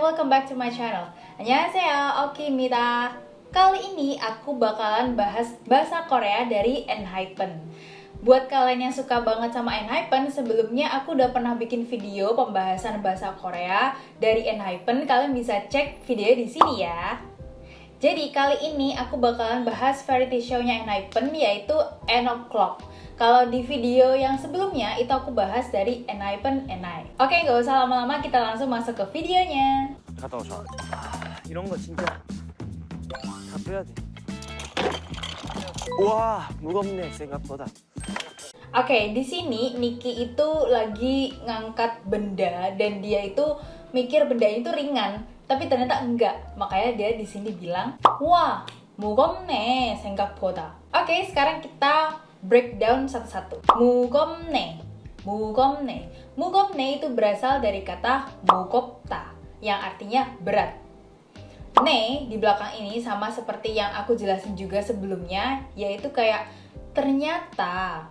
and welcome back to my channel. 안녕하세요, Oki입니다. Kali ini aku bakalan bahas bahasa Korea dari ENHYPEN. Buat kalian yang suka banget sama ENHYPEN, sebelumnya aku udah pernah bikin video pembahasan bahasa Korea dari ENHYPEN. Kalian bisa cek videonya di sini ya. Jadi kali ini aku bakalan bahas variety show-nya ENHYPEN, yaitu End O'Clock. Kalau di video yang sebelumnya itu aku bahas dari ENHYPEN NI. Oke, gak usah lama-lama, kita langsung masuk ke videonya. 갔다 오자. 이런 거 진짜 다 빼야 돼. 와, 무겁네 생각보다. Oke, di sini Nicky itu lagi ngangkat benda dan dia itu mikir bendanya itu ringan, tapi ternyata enggak. Makanya dia di sini bilang, "Wah, 무겁네 생각보다." Oke, sekarang kita breakdown satu-satu. 무겁네, 무겁네. 무겁네 itu berasal dari kata 무겁다, yang artinya berat. Ne di belakang ini sama seperti yang aku jelasin juga sebelumnya, yaitu kayak ternyata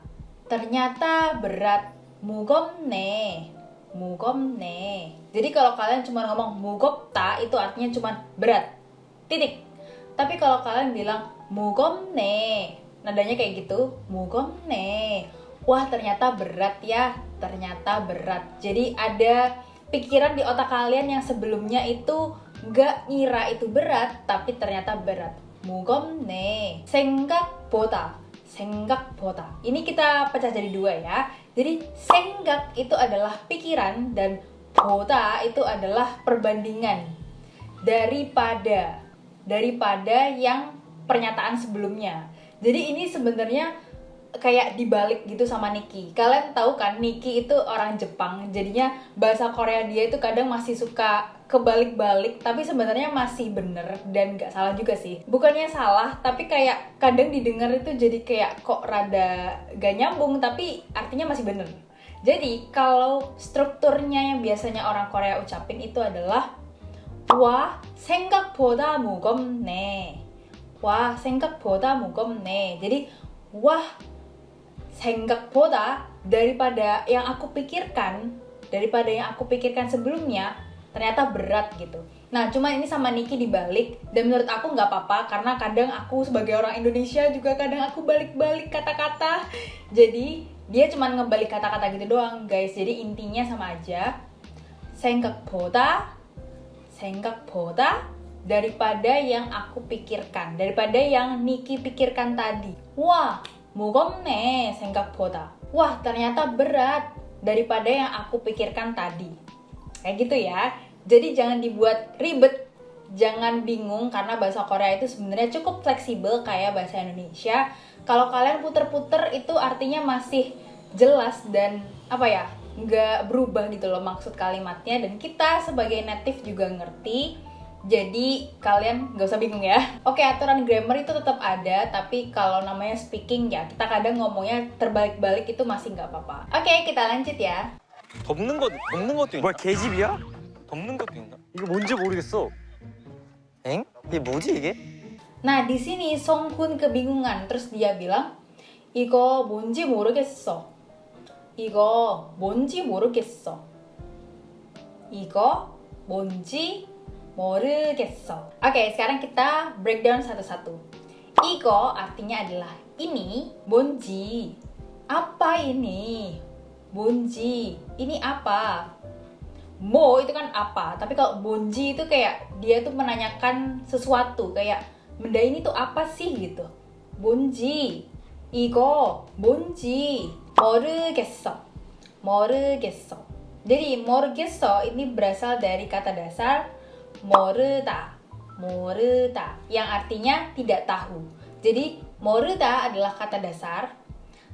berat. 무겁네, 무겁네. Jadi kalau kalian cuma ngomong 무겁다 itu artinya cuma berat, titik. Tapi kalau kalian bilang 무겁네, nadanya kayak gitu, 무겁네. Wah, ternyata berat ya, ternyata berat. Jadi ada pikiran di otak kalian yang sebelumnya itu nggak ngira itu berat, tapi ternyata berat. 무겁네. 생각보다, 생각보다. Ini kita pecah jadi dua ya. Jadi 생각 itu adalah pikiran dan 보다 itu adalah perbandingan daripada yang pernyataan sebelumnya. Jadi ini sebenarnya kayak dibalik gitu sama Nicky. Kalian tahu kan Nicky itu orang Jepang, jadinya bahasa Korea dia itu kadang masih suka kebalik-balik, tapi sebenarnya masih bener dan nggak salah juga sih. Bukannya salah, tapi kayak kadang didengar itu jadi kayak kok rada gak nyambung, tapi artinya masih bener. Jadi kalau strukturnya yang biasanya orang Korea ucapin itu adalah wah, 생각보다 무겁네. wah, 생각보다 무겁네. Jadi, wah, 생각보다 daripada yang aku pikirkan sebelumnya, ternyata berat gitu. Nah, cuman ini sama Nicky dibalik, dan menurut aku nggak apa-apa, karena kadang aku sebagai orang Indonesia juga kadang aku balik-balik kata-kata. Jadi, dia cuman ngebalik kata-kata gitu doang, guys. Jadi, intinya sama aja. 생각보다 daripada yang aku pikirkan, daripada yang Nicky pikirkan tadi. Wah, 무겁네 생각보다. Wah, ternyata berat daripada yang aku pikirkan tadi. Kayak gitu ya. Jadi jangan dibuat ribet, jangan bingung, karena bahasa Korea itu sebenarnya cukup fleksibel kayak bahasa Indonesia. Kalau kalian puter-puter itu artinya masih jelas dan nggak berubah gitu loh maksud kalimatnya, dan kita sebagai native juga ngerti. Jadi kalian gak usah bingung ya. Oke, aturan grammar itu tetap ada, tapi kalau namanya speaking ya kita kadang ngomongnya terbalik-balik, itu masih nggak apa-apa. Oke, kita lanjut ya. 덮는 것도 있나? 뭐야, 계집이야? 덮는 것도 있나? 이거 뭔지 모르겠어. 엥? 이게 뭐지 이게? Nah, di sini Songhun kebingungan, terus dia bilang, 이거 뭔지 모르겠어. 이거 뭔지 모르겠어. 이거 뭔지 모르겠어. Oke, sekarang kita breakdown satu-satu. Iko artinya adalah ini. 뭔지, apa ini? 뭔지, ini apa? Mo itu kan apa, tapi kalau 뭔지 itu kayak dia tuh menanyakan sesuatu, kayak benda ini tuh apa sih gitu. 뭔지, 이거 뭔지 모르겠어. 모르겠어. Jadi 모르겠어 ini berasal dari kata dasar 모르다, 모르다, yang artinya tidak tahu. Jadi 모르다 adalah kata dasar,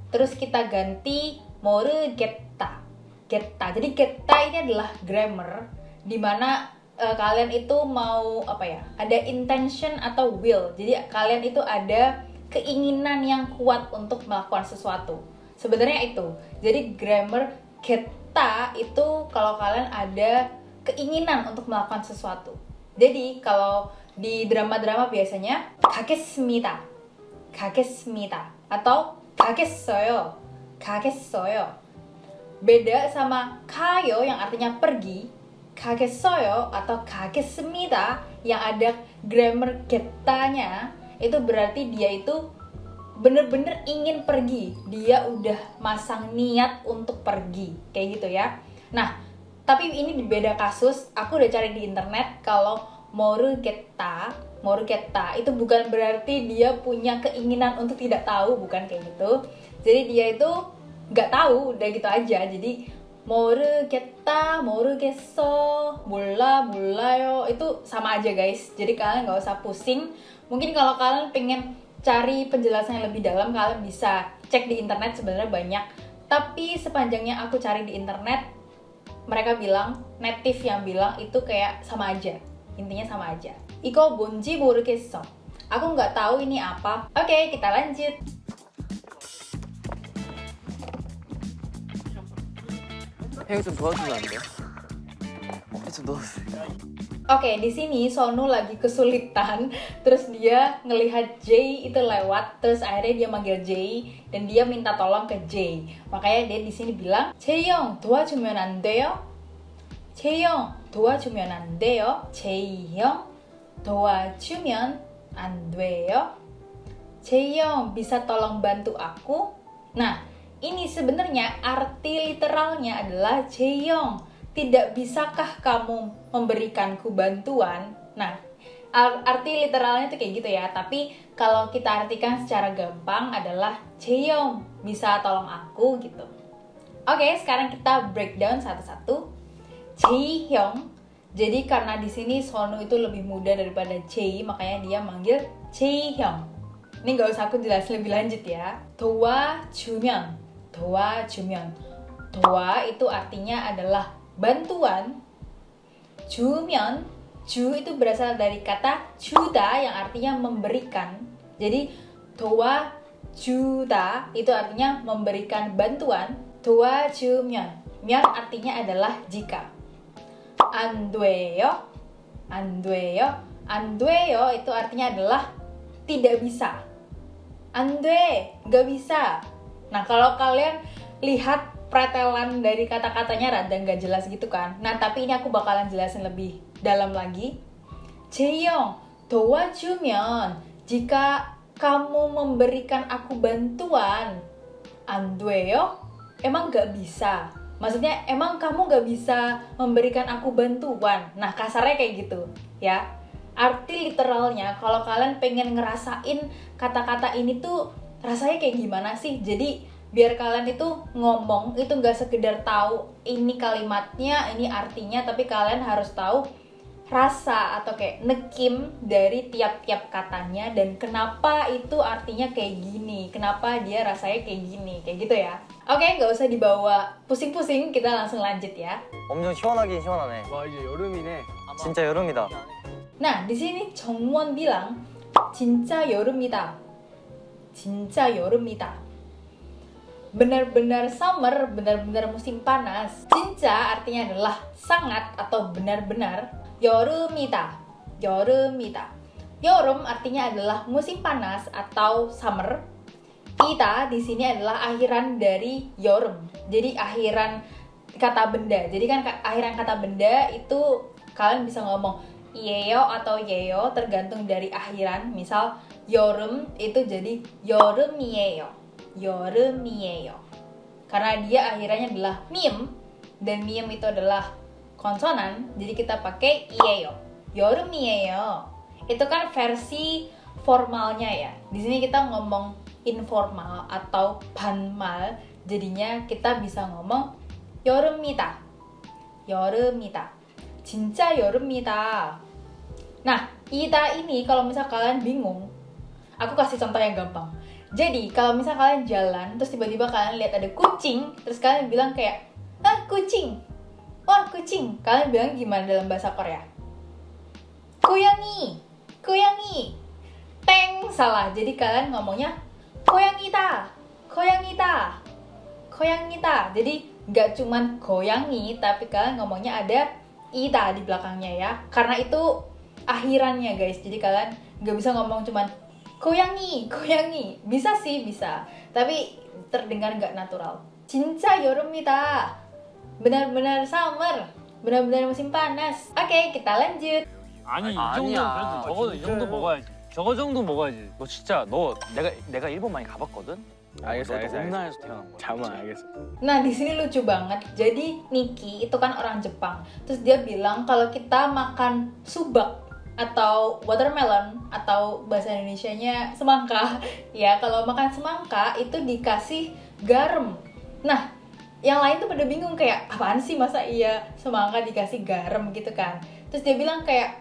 terus kita ganti 모르겠다, 겠다. Jadi 겠다 ini adalah grammar, dimana kalian itu mau ada intention atau will. Jadi kalian itu ada keinginan yang kuat untuk melakukan sesuatu. Sebenarnya itu. Jadi grammar 겠다 itu kalau kalian ada keinginan untuk melakukan sesuatu. Jadi kalau di drama-drama biasanya 가겠습니다, 가겠습니다 atau 가겠어요, 가겠어요. Beda sama 가요 yang artinya pergi. 가겠어요 atau 가겠습니다 yang ada grammar getanya itu berarti dia itu bener-bener ingin pergi. Dia udah masang niat untuk pergi. Kayak gitu ya. Nah, tapi ini beda kasus. Aku udah cari di internet kalau moru겠다 itu bukan berarti dia punya keinginan untuk tidak tahu, bukan kayak gitu. Jadi dia itu nggak tahu, udah gitu aja. Jadi 모르겠다, 모르겠어, 몰라요 itu sama aja guys. Jadi kalian nggak usah pusing. Mungkin kalau kalian pengen cari penjelasan yang lebih dalam, kalian bisa cek di internet, sebenarnya banyak. Tapi sepanjangnya aku cari di internet, mereka bilang, native yang bilang itu kayak sama aja. Intinya sama aja. 이거 뭔지 모르겠어. Aku nggak tahu ini apa. Oke, kita lanjut. 형이 좀 도와주면 안 돼요? 좀 넣어주세요. Oke, di sini Sonu lagi kesulitan, terus dia ngelihat J itu lewat, terus akhirnya dia manggil J dan dia minta tolong ke J. Makanya dia di sini bilang, J-형 도와주면 안 돼요? J-형 도와주면 안 돼요? J-형 도와주면 안 돼요? J-형 bisa tolong bantu aku? Nah, ini sebenarnya arti literalnya adalah J-형, tidak bisakah kamu memberikanku bantuan? Nah, arti literalnya itu kayak gitu ya. Tapi kalau kita artikan secara gampang adalah J-형, bisa tolong aku gitu. Oke, sekarang kita breakdown satu-satu. J-형. Jadi karena di sini Sonu itu lebih muda daripada J, makanya dia manggil J-형. Ini nggak usah aku jelasin lebih lanjut ya. 도와주면. 도와 itu artinya adalah bantuan. 주면, ju itu berasal dari kata juda yang artinya memberikan. Jadi 도와주다 itu artinya memberikan bantuan. 도와주면, 면 artinya adalah jika. 안 돼요 itu artinya adalah tidak bisa. 안 돼, nggak bisa. Nah, kalau kalian lihat pretelan dari kata-katanya rada nggak jelas gitu kan. Nah, tapi ini aku bakalan jelasin lebih dalam lagi. J-형, 도와주면, jika kamu memberikan aku bantuan, 안 돼요? Emang nggak bisa? Maksudnya, emang kamu nggak bisa memberikan aku bantuan? Nah, kasarnya kayak gitu, ya. Arti literalnya, kalau kalian pengen ngerasain kata-kata ini tuh rasanya kayak gimana sih? Jadi biar kalian itu ngomong itu nggak sekedar tahu ini kalimatnya, ini artinya, tapi kalian harus tahu rasa atau kayak nekim dari tiap-tiap katanya dan kenapa itu artinya kayak gini, kenapa dia rasanya kayak gini, kayak gitu ya. Oke, nggak usah dibawa pusing-pusing, kita langsung lanjut ya. 엄청 시원하긴 시원하네. 와 이제 여름이네. 진짜 여름이다. Nah, di sini 정원 bilang 진짜 여름이다. 진짜 여름이다. Benar-benar summer, benar-benar musim panas. 진짜 artinya adalah sangat atau benar-benar. 여름이다. 여름이다. 여름 artinya adalah musim panas atau summer. Ita di sini adalah akhiran dari 여름. Jadi akhiran kata benda. Jadi kan akhiran kata benda itu kalian bisa ngomong 예요 atau 예요 tergantung dari akhiran. Misal 여름 itu jadi 여름이에요. 여름이에요. Karena dia akhirannya adalah mim dan mim itu adalah konsonan, jadi kita pakai 이에요. 여름이에요. Itu kan versi formalnya ya. Di sini kita ngomong informal atau 반말. Jadinya kita bisa ngomong 여름이다. 여름이다. 진짜 여름이다. Nah, ita ini kalau misal kalian bingung, aku kasih contoh yang gampang. Jadi, kalau misal kalian jalan, terus tiba-tiba kalian lihat ada kucing, terus kalian bilang kayak, ah, kucing. Wah, kucing. Kalian bilang gimana dalam bahasa Korea? 고양이. 고양이. Teng, salah. Jadi kalian ngomongnya 고양이다. 고양이다. 고양이다. Jadi nggak cuman goyangi, tapi kalian ngomongnya ada ida di belakangnya ya. Karena itu akhirannya guys. Jadi kalian nggak bisa ngomong cuman 고양이, 고양이. Bisa sih, bisa. Tapi terdengar nggak natural. 진짜 여름이다. Benar-benar summer. benar-benar musim panas. Oke, kita lanjut. 아니 이 아니야. 정도는 그래도 적어도 이 정도 먹어야지. 저거 정도 먹어야지. 너 진짜 내가 일본 많이 가봤거든. 알겠어, 알겠어, 온나라에서 태어난 거야. 잠깐만 알겠어. Nah, di sini lucu banget. Jadi Niki itu kan orang Jepang. Terus dia bilang kalau kita makan subak atau watermelon atau bahasa Indonesianya semangka, ya kalau makan semangka itu dikasih garam. Nah, yang lain tuh pada bingung kayak apaan sih masa iya semangka dikasih garam gitu kan. Terus dia bilang kayak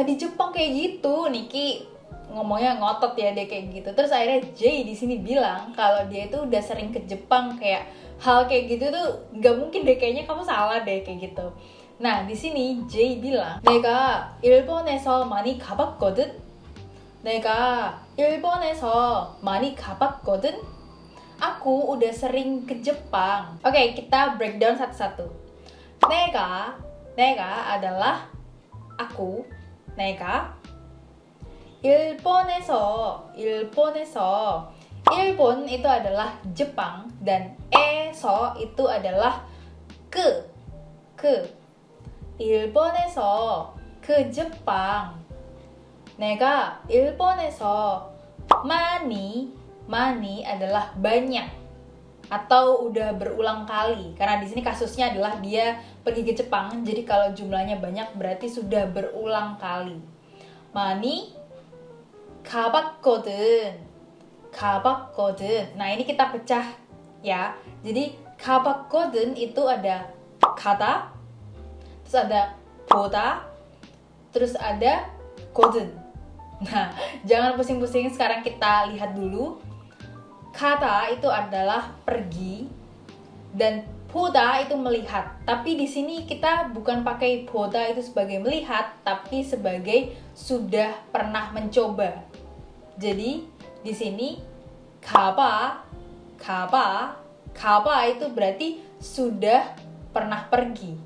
di Jepang kayak gitu. Niki ngomongnya ngotot ya dia kayak gitu. Terus akhirnya Jay di sini bilang kalau dia itu udah sering ke Jepang, kayak hal kayak gitu tuh nggak mungkin deh, kayaknya kamu salah deh kayak gitu. Nah di sini Jay bilang 내가 일본에서 많이 가봤거든. 내가 일본에서 많이 가봤거든. Aku udah sering ke Jepang. Oke, kita breakdown satu-satu. 내가 adalah aku. 내가 일본 itu adalah Jepang dan eso itu adalah ke 일본에서 ke Jepang. 내가 일본에서 많이 adalah banyak atau udah berulang kali, karena di sini kasusnya adalah dia pergi ke Jepang, jadi kalau jumlahnya banyak berarti sudah berulang kali. 많이 가봤거든. Nah ini kita pecah ya. Jadi 가봤거든 itu ada kata, terus ada 보다, terus ada 거든. Nah jangan pusing-pusing, sekarang kita lihat dulu. Kata itu adalah pergi dan 보다 itu melihat. Tapi di sini kita bukan pakai 보다 itu sebagai melihat, tapi sebagai sudah pernah mencoba. Jadi di sini 가봐 itu berarti sudah pernah pergi.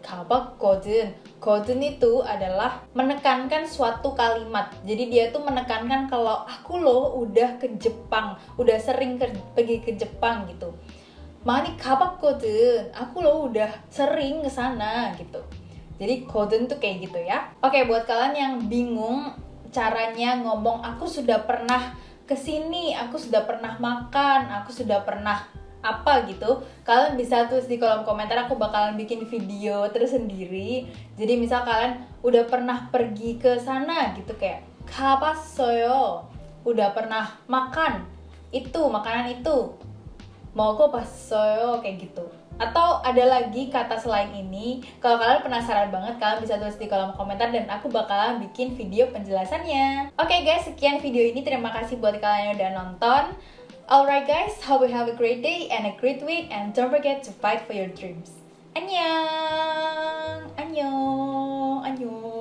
가봤거든. 거든 itu adalah menekankan suatu kalimat. Jadi dia tuh menekankan kalau aku loh udah ke Jepang, udah sering pergi ke Jepang gitu. 많이 가봤거든. Aku loh udah sering ke sana gitu. Jadi 거든 tuh kayak gitu ya. Oke, buat kalian yang bingung caranya ngomong aku sudah pernah kesini, aku sudah pernah makan, aku sudah pernah apa gitu, kalian bisa tulis di kolom komentar. Aku bakalan bikin video terus sendiri. Jadi misal kalian udah pernah pergi ke sana gitu, kayak 가봤어요, udah pernah makan itu, makanan itu, 먹어봤어요, kayak gitu. Atau ada lagi kata selain ini, kalau kalian penasaran banget, kalian bisa tulis di kolom komentar dan aku bakalan bikin video penjelasannya. Oke guys, sekian video ini. Terima kasih buat kalian yang udah nonton. Alright guys, hope you have a great day and a great week, and don't forget to fight for your dreams. Annyeong! Annyeong! Annyeong!